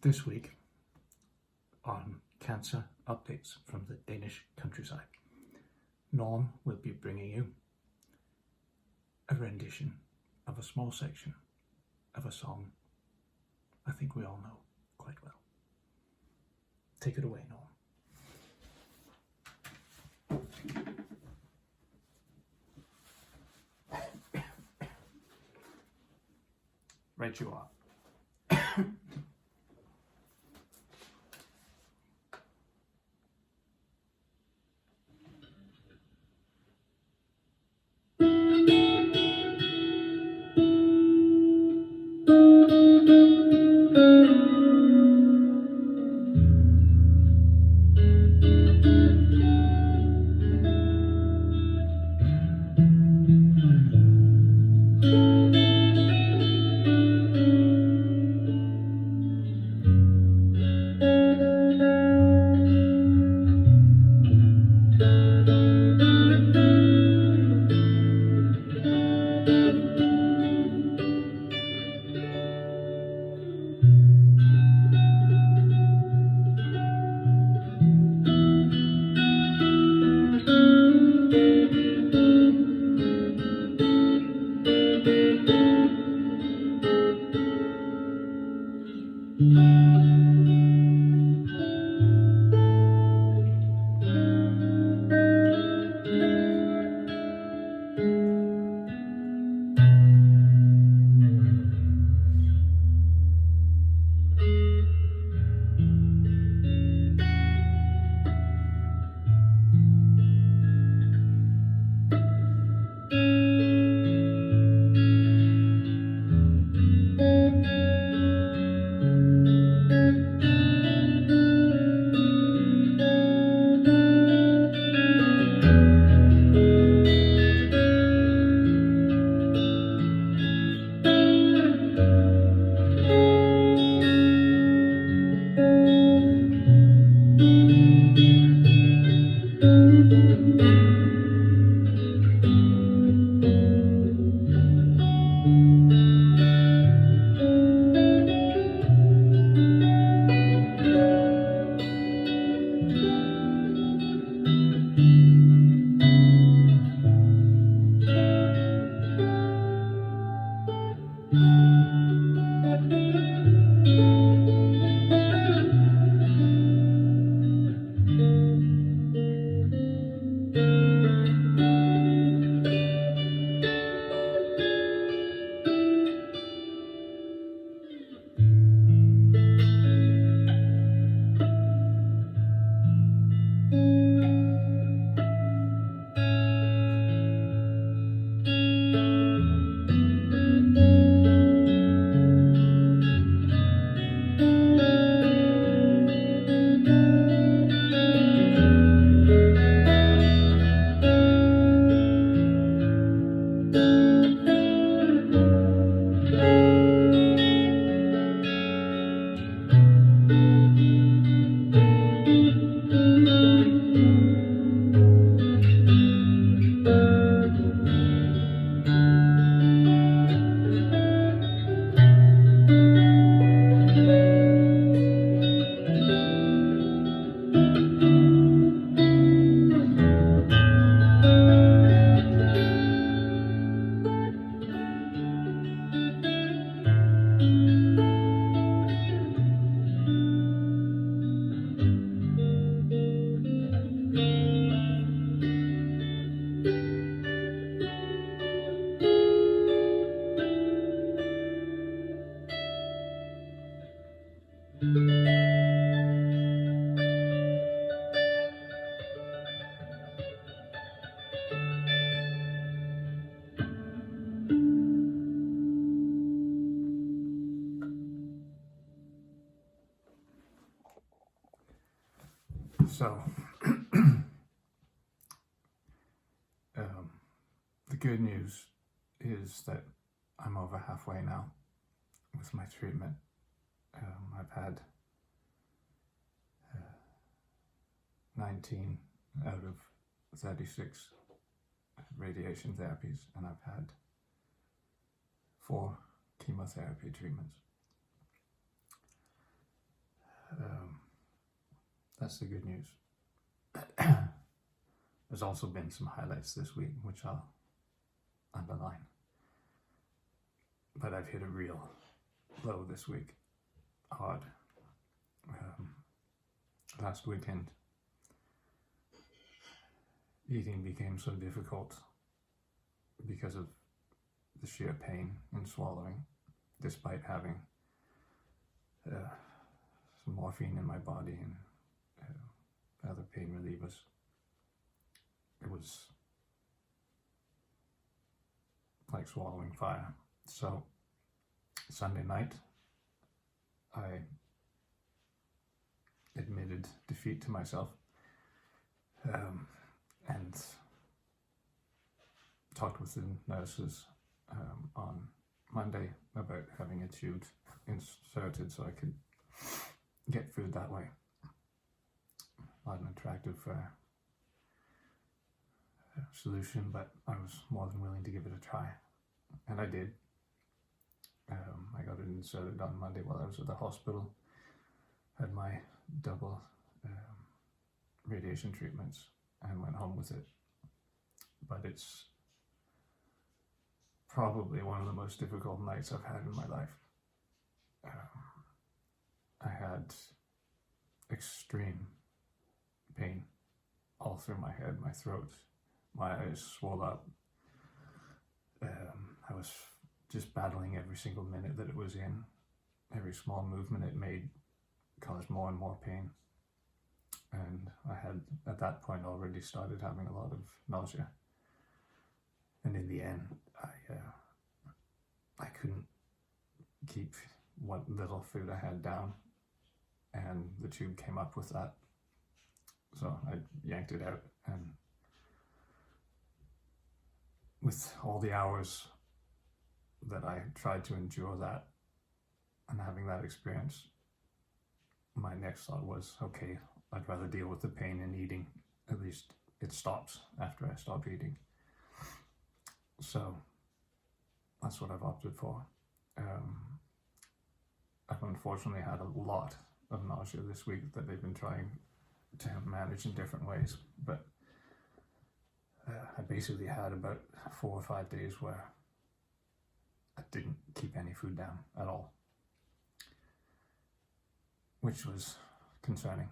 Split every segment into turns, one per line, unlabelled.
This week on cancer updates from the Danish countryside, Norm will be bringing you a rendition of a small section of a song I think we all know quite well. Take it away, Norm. Right you are. So, the good news is that I'm over halfway now with my treatment. I've had 19 out of 36 radiation therapies, and I've had 4 chemotherapy treatments. That's the good news. There's also been some highlights this week, which I'll underline. But I've hit a real low this week, hard. Last weekend, eating became so difficult because of the sheer pain in swallowing, despite having some morphine in my body and other pain relievers. It was like swallowing fire. So Sunday night, I admitted defeat to myself and talked with the nurses on Monday about having a tube inserted so I could get food that way. Not an attractive solution, but I was more than willing to give it a try, and I did. I got it inserted on Monday while I was at the hospital, had my double radiation treatments, and went home with it. But it's probably one of the most difficult nights I've had in my life. I had extreme pain all through my head, my throat, my eyes swelled up. I was just battling every single minute that it was in. Every small movement it made caused more and more pain. And I had, at that point, already started having a lot of nausea. And in the end, I couldn't keep what little food I had down, and the tube came up with that. So I yanked it out, and with all the hours that I tried to endure that and having that experience, my next thought was, okay, I'd rather deal with the pain in eating. At least it stops after I stop eating. So that's what I've opted for. I've unfortunately had a lot of nausea this week that they've been trying to manage in different ways, but I basically had about 4 or 5 days where I didn't keep any food down at all, which was concerning.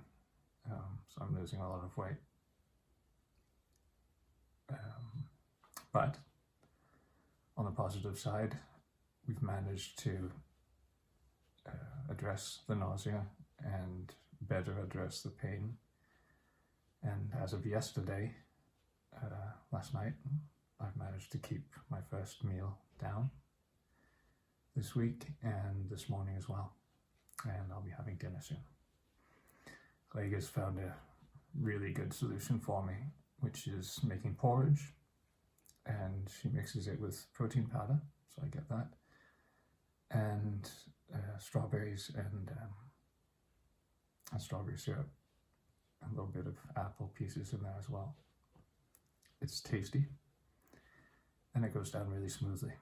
So I'm losing a lot of weight. But on the positive side, we've managed to address the nausea and better address the pain. And as of yesterday, last night, I've managed to keep my first meal down this week and this morning as well. And I'll be having dinner soon. Claig has found a really good solution for me, which is making porridge, and she mixes it with protein powder, so I get that, and strawberries and strawberry syrup, a little bit of apple pieces in there as well. It's tasty, and it goes down really smoothly.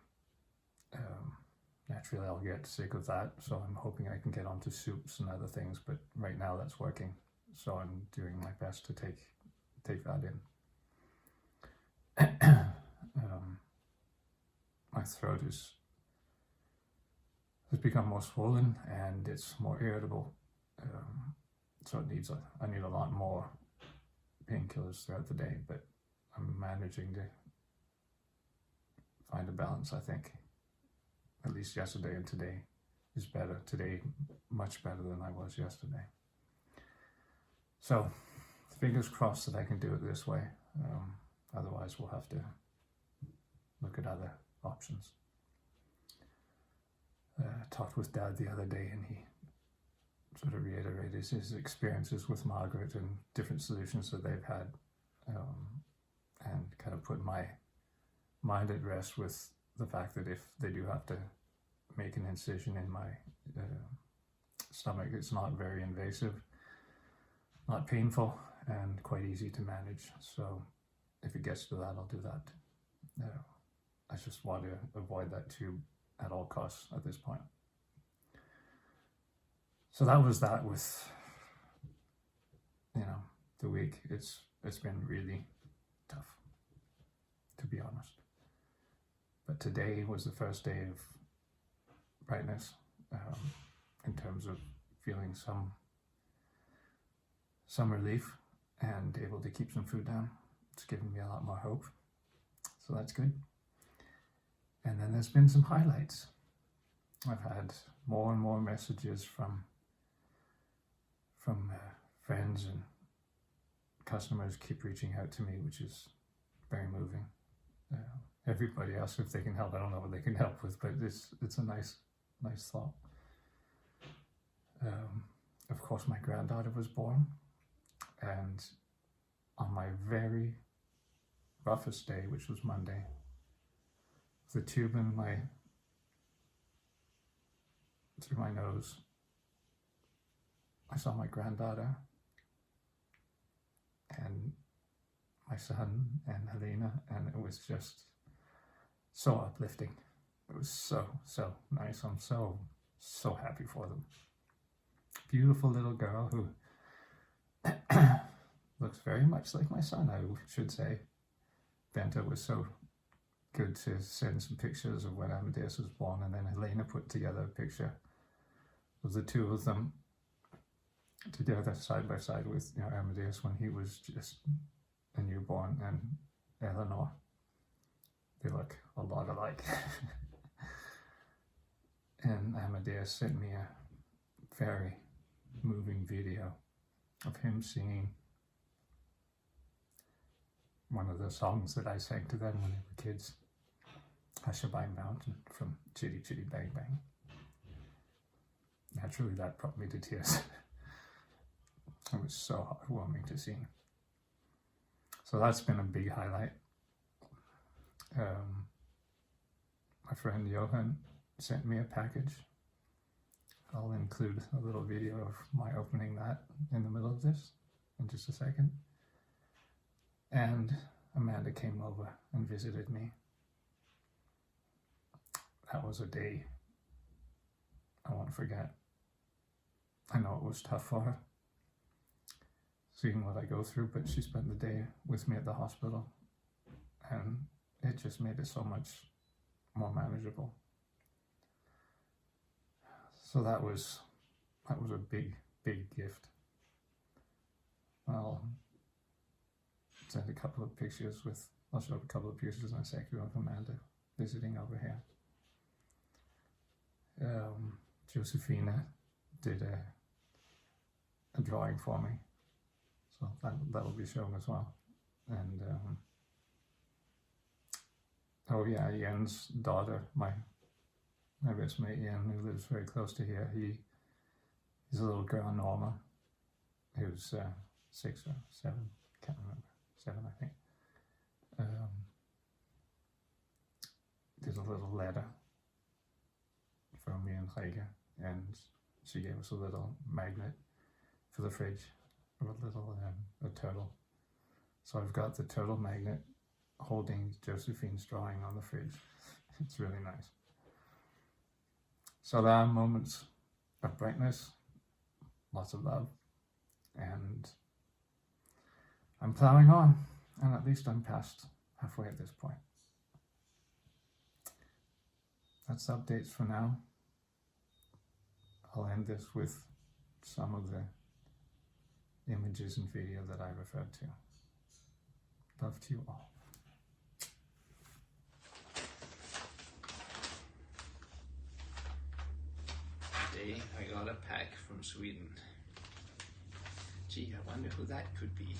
Naturally, I'll get sick of that, so I'm hoping I can get onto soups and other things, but right now that's working, so I'm doing my best to take that in. My throat has become more swollen and it's more irritable, so I need a lot more painkillers throughout the day, but I'm managing to find a balance. I think at least yesterday and today is better. Today, much better than I was yesterday. So fingers crossed that I can do it this way. Otherwise, we'll have to look at other options. Talked with Dad the other day, and he sort of reiterated his experiences with Margaret and different solutions that they've had, and kind of put my mind at rest with the fact that if they do have to make an incision in my stomach, it's not very invasive, not painful, and quite easy to manage. So if it gets to that, I'll do that. I just want to avoid that tube at all costs at this point. So that was that with, the week. It's been really tough, to be honest. But today was the first day of brightness, in terms of feeling some relief and able to keep some food down. It's given me a lot more hope. So that's good. And then there's been some highlights. I've had more and more messages from friends, and customers keep reaching out to me, which is very moving. Everybody else, if they can help, I don't know what they can help with, but it's a nice thought. Of course, my granddaughter was born, and on my very roughest day, which was Monday, the tube through my nose, I saw my granddaughter and my son and Helena, and it was just so uplifting. It was so nice. I'm so happy for them. Beautiful little girl who looks very much like my son, I should say. Benta was so good to send some pictures of when Amadeus was born, and then Helena put together a picture of the two of them together side by side with Amadeus when he was just a newborn, and Eleanor. They look a lot alike. And Amadeus sent me a very moving video of him singing one of the songs that I sang to them when they were kids, Hushabye Mountain from Chitty Chitty Bang Bang. Naturally, that brought me to tears. It was so heartwarming to see. So that's been a big highlight. My friend Johan sent me a package. I'll include a little video of my opening that in the middle of this in just a second. And Amanda came over and visited me. That was a day I won't forget. I know it was tough for her, seeing what I go through, but she spent the day with me at the hospital, and it just made it so much more manageable. So that was a big gift. I'll send a couple of pictures I'll show a couple of pictures in a second of Amanda visiting over here. Josephina did a drawing for me, so that'll be shown as well. And oh yeah, Ian's daughter, my best mate Ian, who lives very close to here, he's a little girl, Norma, who's 6 or 7, can't remember, 7 I think. Did a little letter from me and Heike, and she gave us a little magnet for the fridge, or a little a turtle. So I've got the turtle magnet holding Josephine's drawing on the fridge. It's really nice. So there are moments of brightness, lots of love, and I'm plowing on, and at least I'm past halfway at this point. That's updates for now. I'll end this with some of the images and video that I referred to. Love to you all.
Today I got a pack from Sweden. Gee, I wonder who that could be.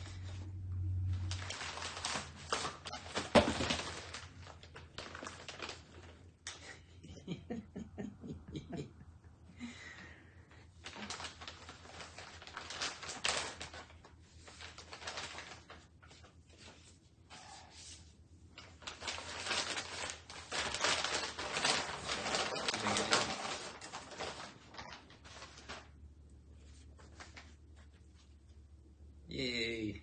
Yay!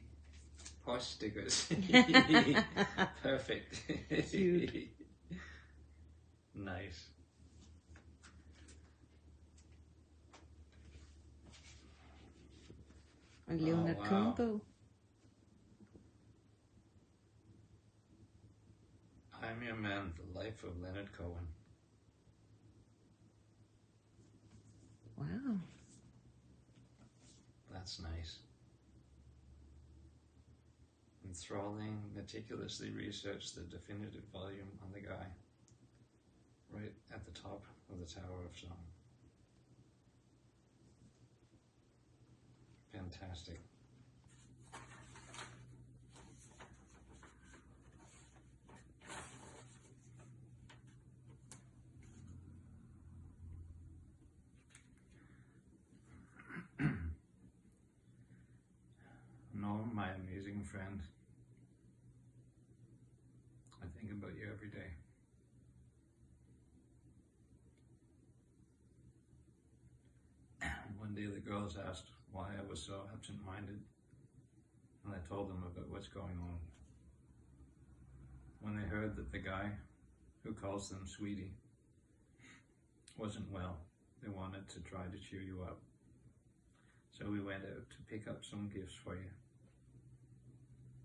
Posh stickers. Perfect.
Cute.
Nice.
Og en Leonard
wow.
Cohen-bog.
I'm Your Man, The Life of Leonard Cohen.
Wow.
That's nice. Enthralling, meticulously researched the definitive volume on the guy, right at the top of the Tower of Song. Fantastic. Norm, my amazing friend, I think about you every day. One day the girls asked why I was so absent-minded, and I told them about what's going on. When they heard that the guy who calls them Sweetie wasn't well, they wanted to try to cheer you up. So we went out to pick up some gifts for you.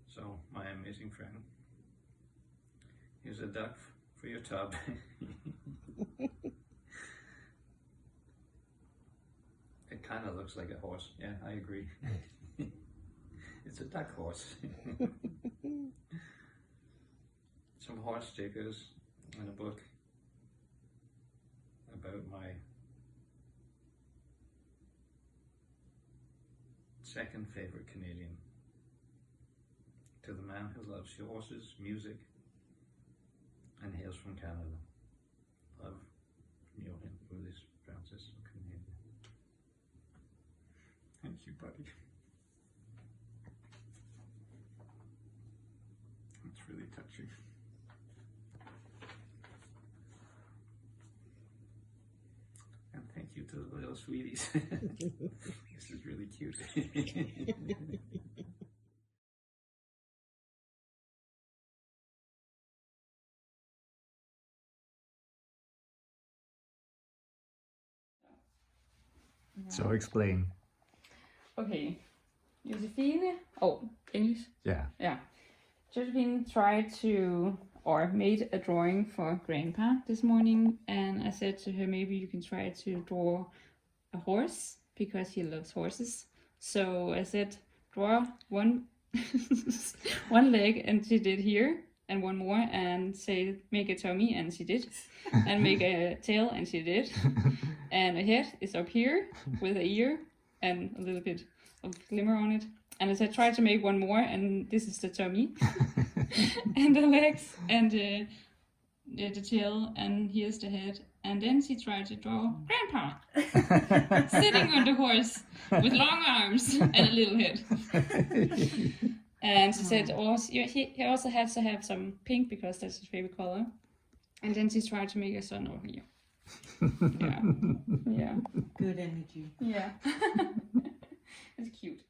So, my amazing friend, here's a duck for your tub. It kind of looks like a horse. Yeah, I agree. It's a duck horse. Some horse stickers and a book about my second favorite Canadian. To the man who loves horses, music, and hails from Canada. Love, Johan Ullis Francis of Canada. Thank you, buddy. That's really touching. And thank you to the little sweeties. This is really cute. So explain.
Okay, Josephine, English?
Yeah.
Yeah. Josephine tried to, or made a drawing for Grandpa this morning, and I said to her, maybe you can try to draw a horse, because he loves horses. So I said, draw one, one leg, and she did here, and one more, and say, make a tummy, and she did, and make a tail, and she did, and a head is up here, with an ear, and a little bit of glimmer on it. And I said, try to make one more, and this is the tummy, and the legs, and the tail, and here's the head. And then she tried to draw Grandpa, sitting on the horse, with long arms, and a little head. And she said, he also has to have some pink, because that's his favorite color. And then she tried to make a sun over here. Yeah. Yeah.
Good energy.
Yeah. It's cute.